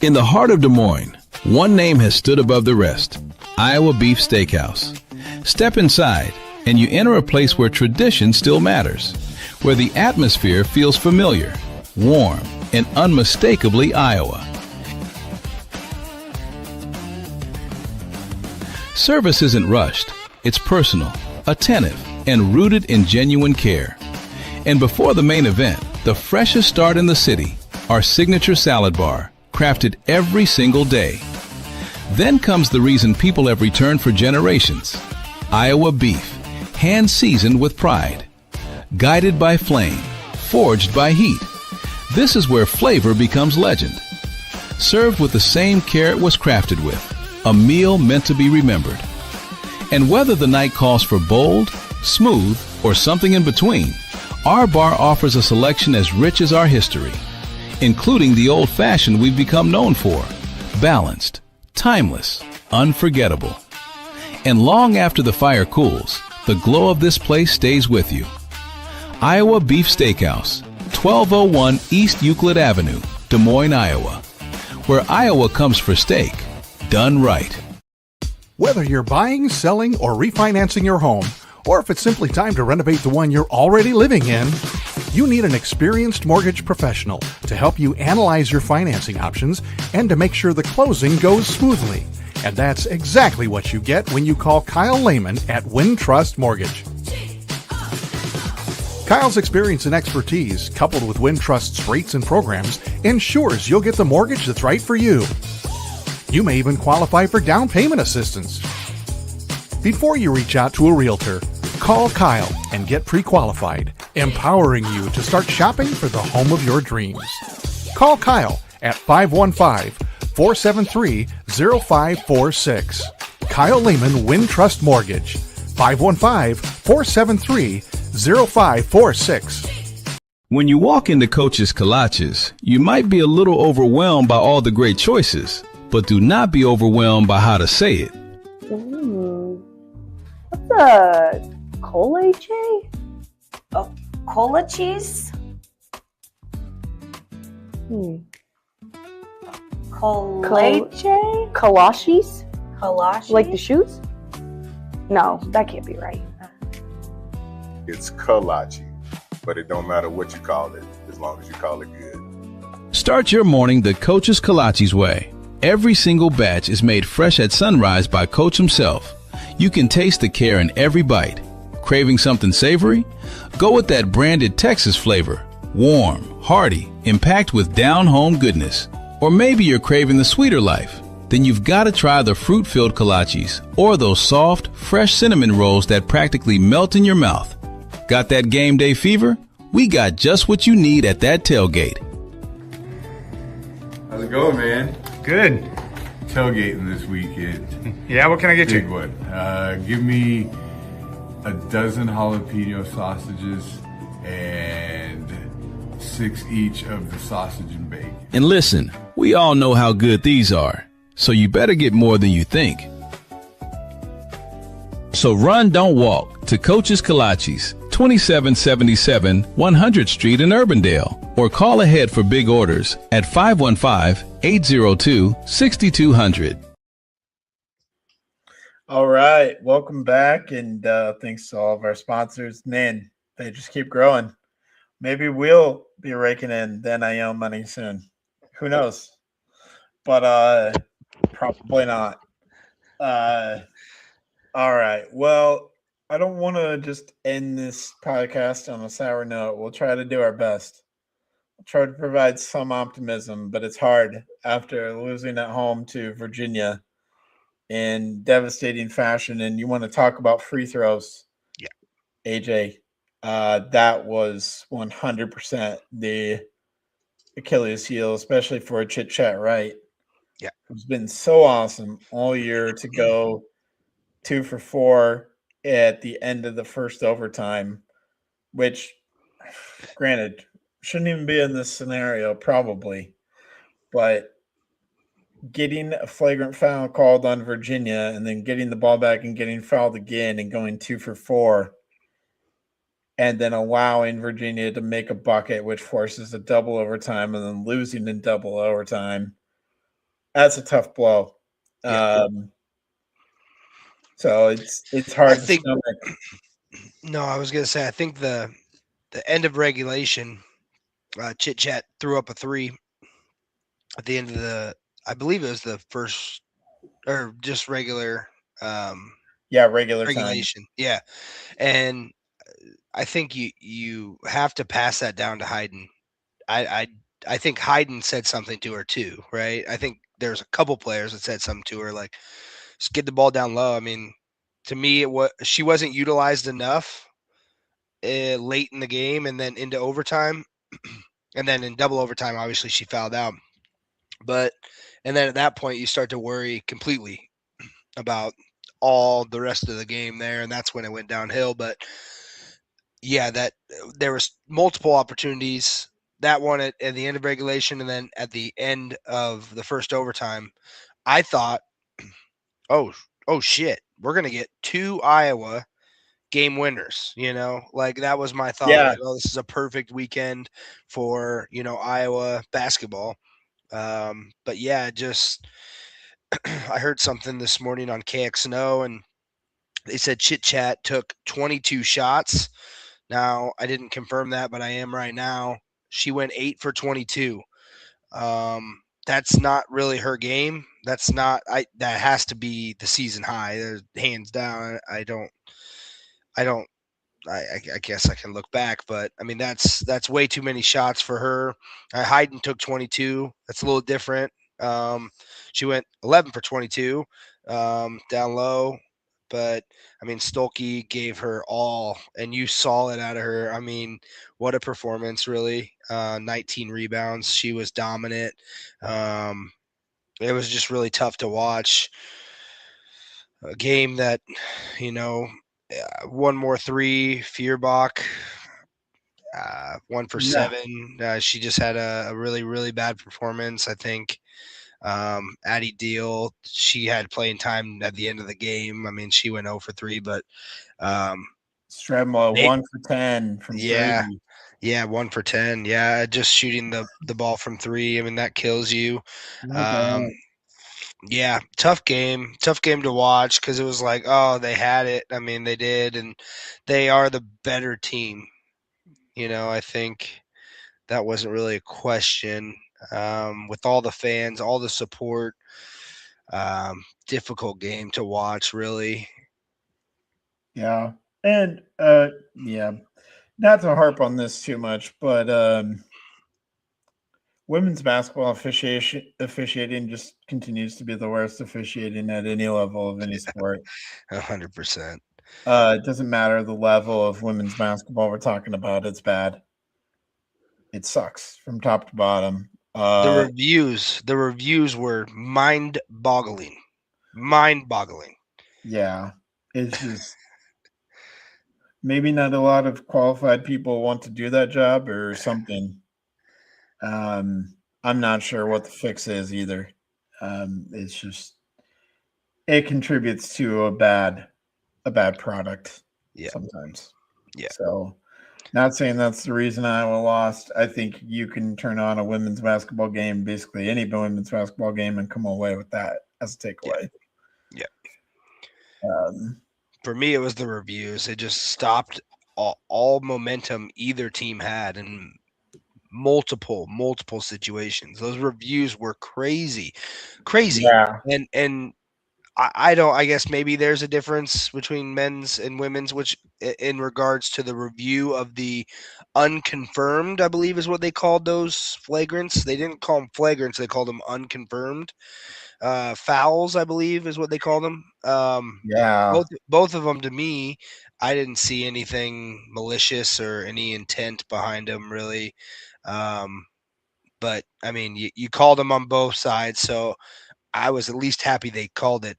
In the heart of Des Moines, one name has stood above the rest: Iowa Beef Steakhouse. Step inside, and you enter a place where tradition still matters, where the atmosphere feels familiar, warm, and unmistakably Iowa. Service isn't rushed. It's personal, attentive, and rooted in genuine care. And before the main event, the freshest start in the city, our signature salad bar, crafted every single day. Then comes the reason people have returned for generations: Iowa beef, hand-seasoned with pride. Guided by flame, forged by heat. This is where flavor becomes legend. Served with the same care it was crafted with. A meal meant to be remembered. And whether the night calls for bold, smooth, or something in between, our bar offers a selection as rich as our history, including the old-fashioned we've become known for: balanced, timeless, unforgettable. And long after the fire cools, the glow of this place stays with you. Iowa Beef Steakhouse, 1201 East Euclid Avenue, Des Moines, Iowa, where Iowa comes for steak done right. Whether you're buying, selling, or refinancing your home, or if it's simply time to renovate the one you're already living in, you need an experienced mortgage professional to help you analyze your financing options and to make sure the closing goes smoothly. And that's exactly what you get when you call Kyle Lehman at Wintrust Mortgage. Kyle's experience and expertise, coupled with Wintrust's rates and programs, ensures you'll get the mortgage that's right for you. You may even qualify for down payment assistance. Before you reach out to a realtor, call Kyle and get pre-qualified, empowering you to start shopping for the home of your dreams. Call Kyle at 515-473-0546. Kyle Lehman Wintrust Mortgage, 515-473-0546. When you walk into Coach's Kolaches, you might be a little overwhelmed by all the great choices, but do not be overwhelmed by how to say it. What's a colache? Oh, cola cheese? Colache? Kolaches? Kolache? Like the shoes? No, that can't be right. It's kolache, but it don't matter what you call it, as long as you call it good. Start your morning the Coach's Kolaches way. Every single batch is made fresh at sunrise by Coach himself. You can taste the care in every bite. Craving something savory? Go with that branded Texas flavor. Warm, hearty, and packed with down-home goodness. Or maybe you're craving the sweeter life. Then you've got to try the fruit-filled kolaches or those soft, fresh cinnamon rolls that practically melt in your mouth. Got that game day fever? We got just what you need at that tailgate. How's it going, man? Good. Tailgating this weekend. Yeah, what can I get Big you? one. Give me a dozen jalapeno sausages and 6 each of the sausage and bacon. And listen, we all know how good these are, so you better get more than you think. So run, don't walk to Coach's Kolaches, 2777 100th Street in Urbandale, or call ahead for big orders at 515-802-6200. All right, welcome back, and thanks to all of our sponsors. Man, they just keep growing. Maybe we'll be raking in the NIL money soon. Who knows? But probably not. All right. Well, I don't want to just end this podcast on a sour note. We'll try to do our best. We'll try to provide some optimism, but it's hard after losing at home to Virginia in devastating fashion. And you want to talk about free throws? Yeah. AJ, that was 100% the Achilles heel, especially for a Chit Chat Right. Yeah. It's been so awesome all year to go 2 for 4 at the end of the first overtime, which, granted, shouldn't even be in this scenario, probably. But getting a flagrant foul called on Virginia and then getting the ball back and getting fouled again and going 2 for 4, and then allowing Virginia to make a bucket, which forces a double overtime, and then losing in double overtime, that's a tough blow. Yeah. So it's hard to stomach. No, I was going to say, I think the end of regulation, Chit Chat threw up a 3 at the end of I believe it was the first, or just regular. Regular regulation. time. Yeah. And I think you have to pass that down to Hayden. I think Hayden said something to her too, right? I think there's a couple players that said something to her, like, just get the ball down low. I mean, to me, she wasn't utilized enough late in the game and then into overtime. And then in double overtime, obviously she fouled out. And then at that point, you start to worry completely about all the rest of the game there. And that's when it went downhill. But yeah, that there was multiple opportunities. That one at the end of regulation, and then at the end of the first overtime, I thought, oh shit, we're gonna get 2 Iowa game winners. Like, that was my thought. Yeah. Like, oh, this is a perfect weekend for Iowa basketball. But yeah, just I heard something this morning on KXNO, and they said Chit Chat took 22 shots. Now, I didn't confirm that, but I am right now. She went 8 for 22. that's not really her game. That has to be the season high. Hands down. I guess I can look back, but I mean that's way too many shots for her. Hayden took 22. That's a little different. She went 11 for 22 down low, but I mean Stolke gave her all, and you saw it out of her. I mean, what a performance, really. 19 rebounds. She was dominant. It was just really tough to watch. A game that, 1 more 3, Feuerbach, 1 for 7. She just had a really, really bad performance, I think. Addie Deal, she had playing time at the end of the game. I mean, she went 0 for 3, but Stredmola 1 for 10 from 3. Yeah, 1 for 10. Yeah, just shooting the ball from 3. I mean, that kills you. Yeah, tough game to watch because it was like, oh, they had it. I mean, they did, and they are the better team. I think that wasn't really a question. With all the fans, all the support, difficult game to watch, really. Yeah, and not to harp on this too much, but women's basketball officiating just continues to be the worst officiating at any level of any sport. 100%. It doesn't matter the level of women's basketball we're talking about. It's bad. It sucks from top to bottom. The reviews were mind-boggling. Yeah, it's just maybe not a lot of qualified people want to do that job or something. I'm not sure what the fix is either. It's just it contributes to a bad product sometimes. Yeah. So not saying that's the reason Iowa lost. I think you can turn on a women's basketball game, basically any women's basketball game, and come away with that as a takeaway. Yeah. For me, it was the reviews. It just stopped all momentum either team had in multiple situations. Those reviews were crazy. Yeah. And I guess maybe there's a difference between men's and women's, which in regards to the review of the unconfirmed, I believe is what they called those flagrants. They didn't call them flagrants. They called them unconfirmed fouls, I believe is what they call them. Both of them, to me, I didn't see anything malicious or any intent behind them, really. But I mean, you called them on both sides, so I was at least happy they called it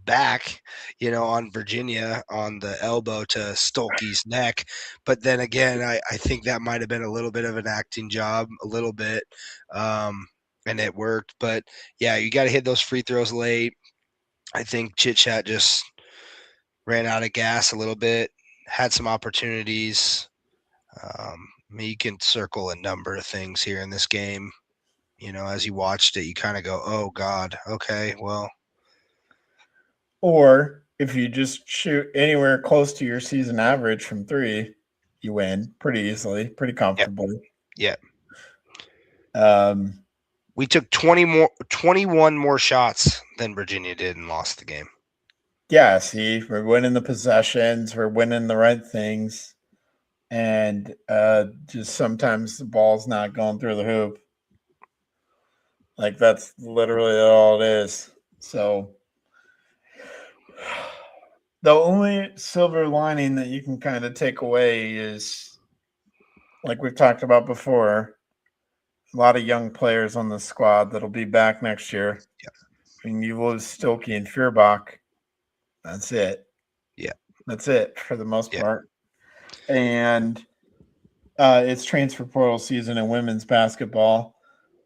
back, on Virginia, on the elbow to Stolke's neck. But then again, I think that might have been a little bit of an acting job, a little bit, and it worked. But yeah, you got to hit those free throws late. I think Chit Chat just ran out of gas a little bit, had some opportunities. I mean, you can circle a number of things here in this game. As you watched it, you kind of go, oh, God, okay, well. Or if you just shoot anywhere close to your season average from 3, you win pretty easily, pretty comfortably. Yeah. We took 21 more shots than Virginia did and lost the game. Yeah, see, we're winning the possessions, we're winning the right things, and just sometimes the ball's not going through the hoop. Like, that's literally all it is. So the only silver lining that you can kind of take away is, like we've talked about before, a lot of young players on the squad that'll be back next year. Yeah. I mean, you lose Stolke and Feuerbach. That's it. Yeah. That's it for the most part. And it's transfer portal season in women's basketball.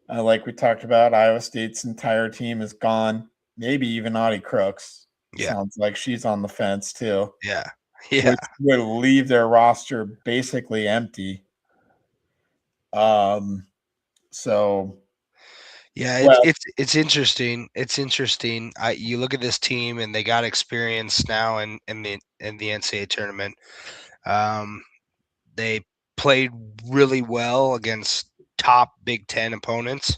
Like we talked about, Iowa State's entire team is gone. Maybe even Audie Crooks. Yeah. Sounds like she's on the fence too. Yeah. Yeah. Which would leave their roster basically empty. So yeah, it's interesting. It's interesting. You look at this team and they got experience now in the NCAA tournament. They played really well against top Big Ten opponents.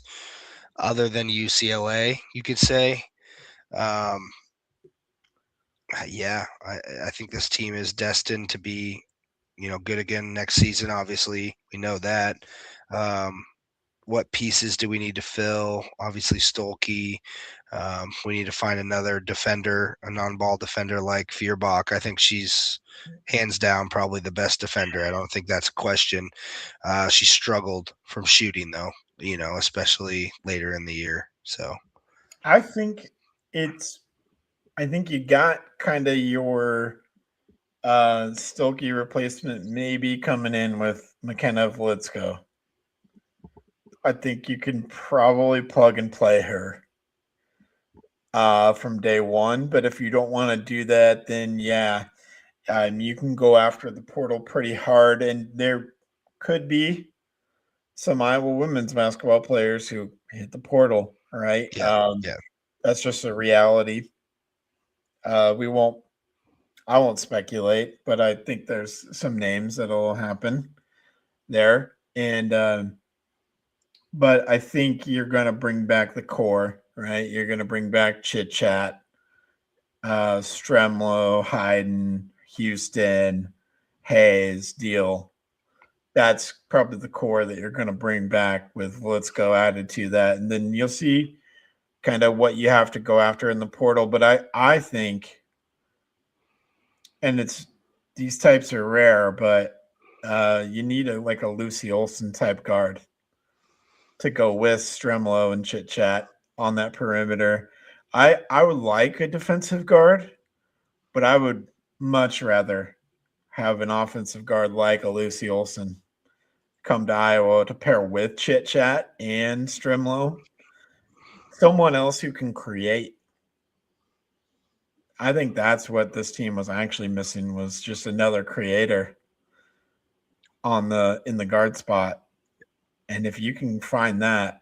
other than UCLA, you could say. Yeah, I think this team is destined to be, good again next season. Obviously, we know that. What pieces do we need to fill? Obviously, Stolke. We need to find another defender, a non-ball defender like Feuerbach. I think she's hands down probably the best defender. I don't think that's a question. She struggled from shooting though, especially later in the year. So I think you got kind of your Stolke replacement maybe coming in with McKenna Vlitsko. I think you can probably plug and play her from day one. But if you don't want to do that, then yeah, you can go after the portal pretty hard. And there could be some Iowa women's basketball players who hit the portal, right? Yeah. That's just a reality. I won't speculate, but I think there's some names that'll happen there. And but I think you're going to bring back the core, right? You're going to bring back Chit Chat, Stremlo, Hayden, Houston, Hayes, Deal. That's probably the core that you're going to bring back with Let's Go added to that. And then you'll see kind of what you have to go after in the portal. But I think, and these types are rare, but you need a Lucy Olson type guard to go with Stremlo and Chit Chat on that perimeter. I would like a defensive guard, but I would much rather have an offensive guard like a Lucy Olson come to Iowa to pair with Chit Chat and Stremlo. Someone else who can create. I think that's what this team was actually missing, was just another creator in the guard spot. And if you can find that,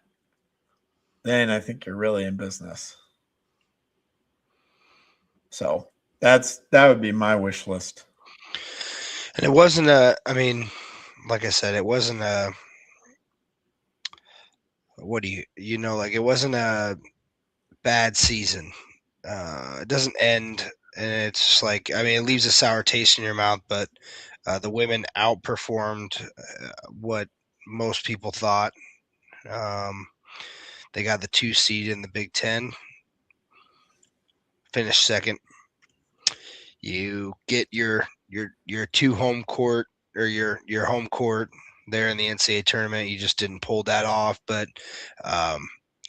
then I think you're really in business. So that would be my wish list. And it wasn't like I said, it wasn't it wasn't a bad season. It doesn't end, and it's just it leaves a sour taste in your mouth, but the women outperformed what most people thought. They got the 2 seed in the Big Ten, finished second. You get your 2 home court, or your home court there in the NCAA tournament. You just didn't pull that off, but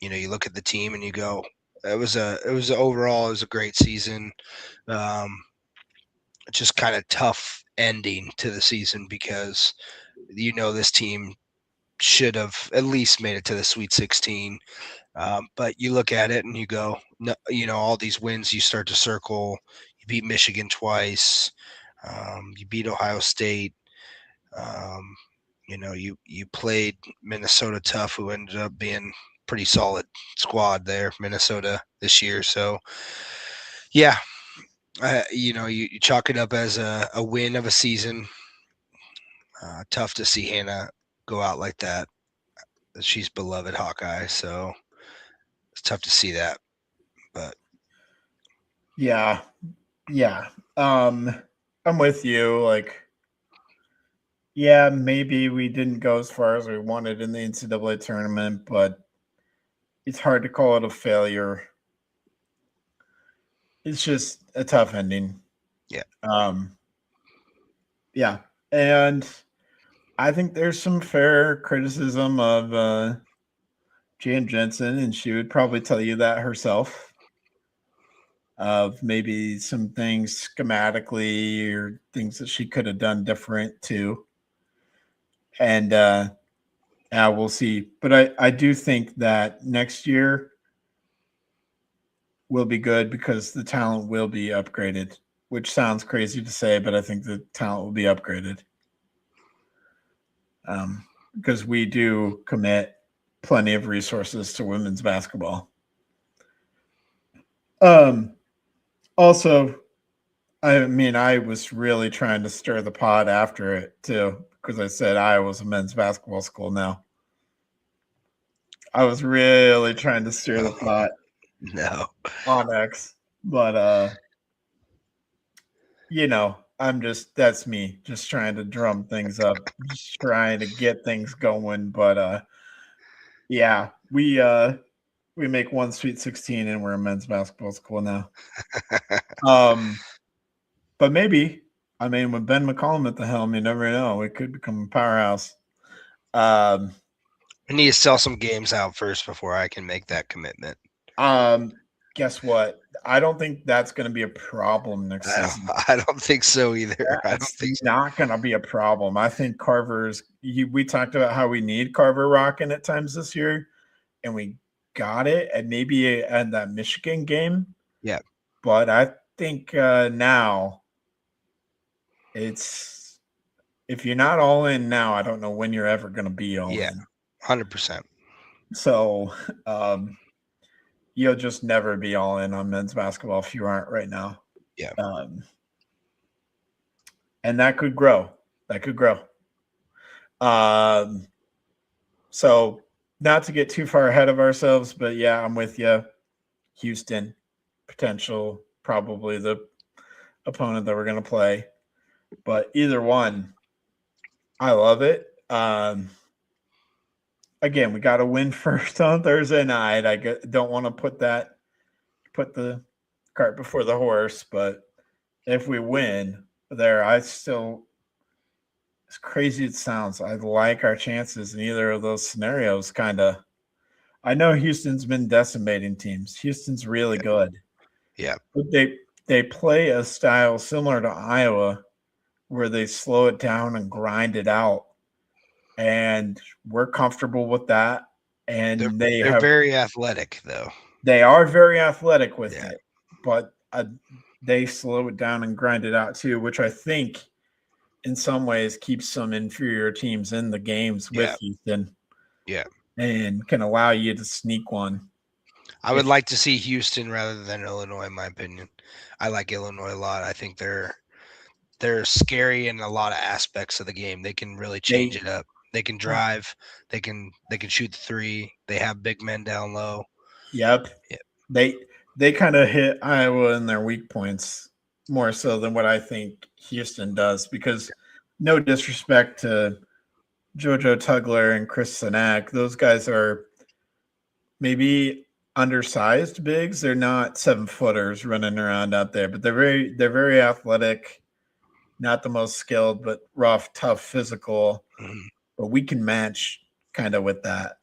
you look at the team and you go, overall it was a great season. Just kind of tough ending to the season, because this team should have at least made it to the Sweet 16. But you look at it and you go, no, all these wins you start to circle. You beat Michigan twice. You beat Ohio State. You played Minnesota tough, who ended up being pretty solid squad there, Minnesota, this year. So, yeah, you chalk it up as a win of a season. Tough to see Hannah go out like that. She's beloved Hawkeye, so it's tough to see that. But yeah. I'm with you. Maybe we didn't go as far as we wanted in the NCAA tournament, but it's hard to call it a failure. It's just a tough ending. Yeah. Yeah. And I think there's some fair criticism of Jan Jensen, and she would probably tell you that herself, of maybe some things schematically or things that she could have done different too. And we'll see. But I do think that next year will be good, because the talent will be upgraded, which sounds crazy to say, but I think the talent will be upgraded. Because we do commit plenty of resources to women's basketball. Also, I was really trying to stir the pot after it too, because I said Iowa's a men's basketball school now. I was really trying to steer the pot No. on X, but that's me, just trying to drum things up, just trying to get things going. But yeah, we make one Sweet 16 and we're a men's basketball school now. But maybe, I mean, with Ben McCollum at the helm, you never know. We could become a powerhouse. We need to sell some games out first before I can make that commitment. Guess what? I don't think that's going to be a problem next season. I don't think so either. I don't think so. Not going to be a problem. I think Carver's. We talked about how we need Carver rocking at times this year, and we got it, and maybe at that Michigan game. Yeah, but I think now it's if you're not all in now, I don't know when you're ever going to be all in. 100%. So you'll just never be all in on men's basketball if you aren't right now. Yeah. And that could grow. So not to get too far ahead of ourselves, but yeah, I'm with you. Houston, potential, probably the opponent that we're going to play. But either one, I love it. Again, we got to win first on Thursday night. I don't want to put the cart before the horse, but if we win there, as crazy it sounds, I like our chances in either of those scenarios. Kind of. I know Houston's been decimating teams. Houston's really good. Yeah, but they play a style similar to Iowa, where they slow it down and grind it out. And we're comfortable with that. And they're very athletic, though. They are very athletic with it, but they slow it down and grind it out too, which I think in some ways keeps some inferior teams in the games with Houston. Yeah. And can allow you to sneak one. I would like to see Houston rather than Illinois, in my opinion. I like Illinois a lot. I think they're scary in a lot of aspects of the game. They can really change it up. They can drive. They can shoot the three. They have big men down low. Yep. They kind of hit Iowa in their weak points more so than what I think Houston does. Because no disrespect to JoJo Tugler and Chris Sinak, those guys are maybe undersized bigs. They're not 7-footers running around out there, but they're very athletic. Not the most skilled, but rough, tough, physical. Mm-hmm. But we can match kind of with that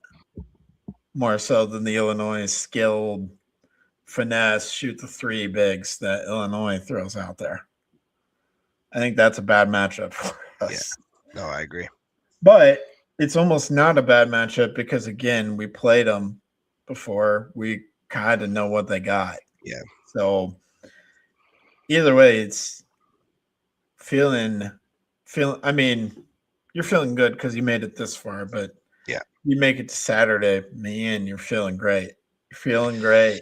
more so than the Illinois skilled finesse, shoot the three bigs that Illinois throws out there. I think that's a bad matchup for us. Yeah. No, I agree. But it's almost not a bad matchup because, again, we played them before. We kind of know what they got. Yeah. So either way, it's feeling. I mean, you're feeling good because you made it this far, but yeah, you make it to Saturday, man, you're feeling great. You're feeling great.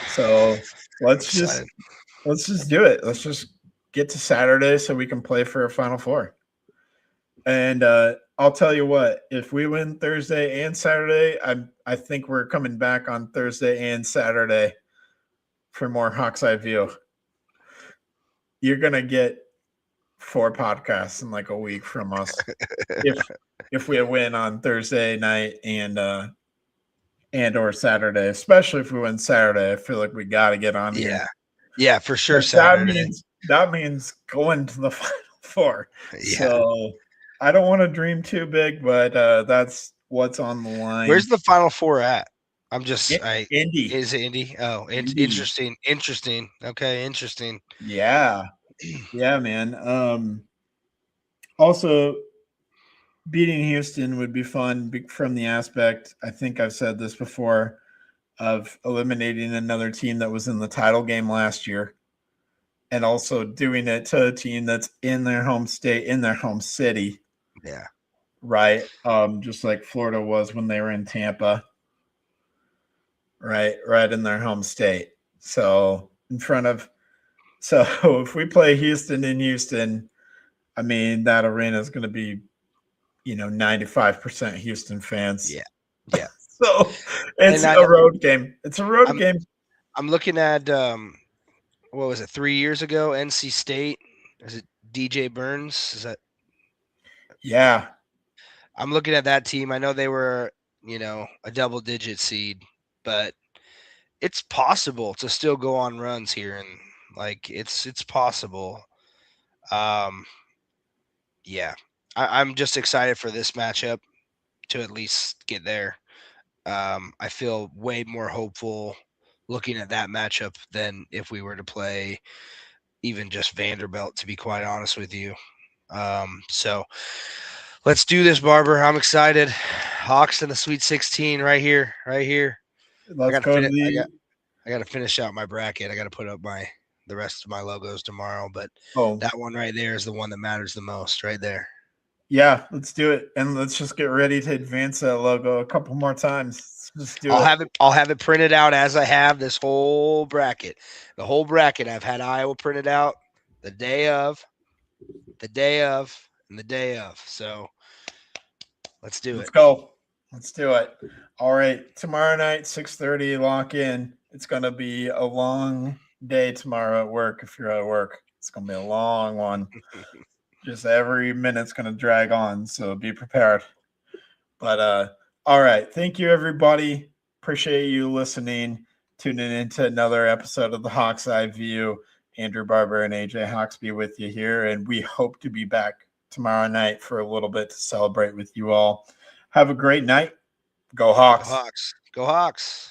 So let's just do it. Let's just get to Saturday so we can play for a Final Four. And I'll tell you what, if we win Thursday and Saturday, I think we're coming back on Thursday and Saturday for more Hawks Eye View. You're gonna get 4 podcasts in like a week from us if we win on Thursday night and or Saturday, especially if we win Saturday. I feel like we got to get on here. Yeah, for sure. Saturday. That means going to the Final Four. Yeah. So I don't want to dream too big, but that's what's on the line. Where's the Final Four at? I'm just Indy. Is it Indy? Oh, Indy. Interesting. Okay, interesting. Yeah. Yeah, man. Also, beating Houston would be fun from the aspect, I think I've said this before, of eliminating another team that was in the title game last year and also doing it to a team that's in their home state, in their home city. Yeah. Right. Just like Florida was when they were in Tampa. Right in their home state. So if we play Houston in Houston, I mean, that arena is going to be, 95% Houston fans. Yeah. So it's a road game. It's a road game. I'm looking at what was it, 3 years ago? NC State. Is it DJ Burns? Is that? Yeah. I'm looking at that team. I know they were, a double-digit seed, but it's possible to still go on runs here, and it's possible. Yeah, I'm just excited for this matchup to at least get there. I feel way more hopeful looking at that matchup than if we were to play even just Vanderbilt, to be quite honest with you. So let's do this, Barber. I'm excited. Hawks in the Sweet 16 right here. Let's go to the... I got to finish out my bracket. I got to put up the rest of my logos tomorrow, but that one right there is the one that matters the most right there. Yeah, let's do it. And let's just get ready to advance that logo a couple more times. Let's do it. I'll have it printed out as I have this whole bracket. The whole bracket, I've had Iowa printed out the day of, and the day of. So let's do it. Let's go. Let's do it. All right. Tomorrow night, 6:30, lock in. It's going to be a long day tomorrow at work. If you're at work, it's going to be a long one. Just every minute's going to drag on. So be prepared. But, all right. Thank you, everybody. Appreciate you listening, tuning into another episode of the Hawks Eye View. Andrew Barber and AJ Hawksby with you here. And we hope to be back tomorrow night for a little bit to celebrate with you all. Have a great night. Go Hawks. Go Hawks. Go Hawks.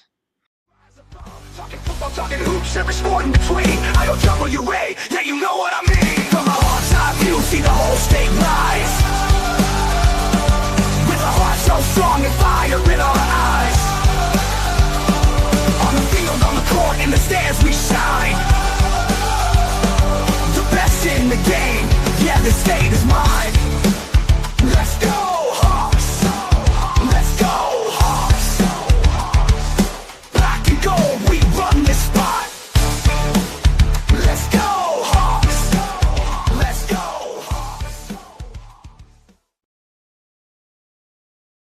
Talking football, talking hoops, every sport in between. I don't WA, yeah, you know what I mean. From the Hawks Eye View, see the whole state rise. With a heart so strong and fire in our eyes. On the field, on the court, in the stands we shine. The best in the game, yeah, the state is mine.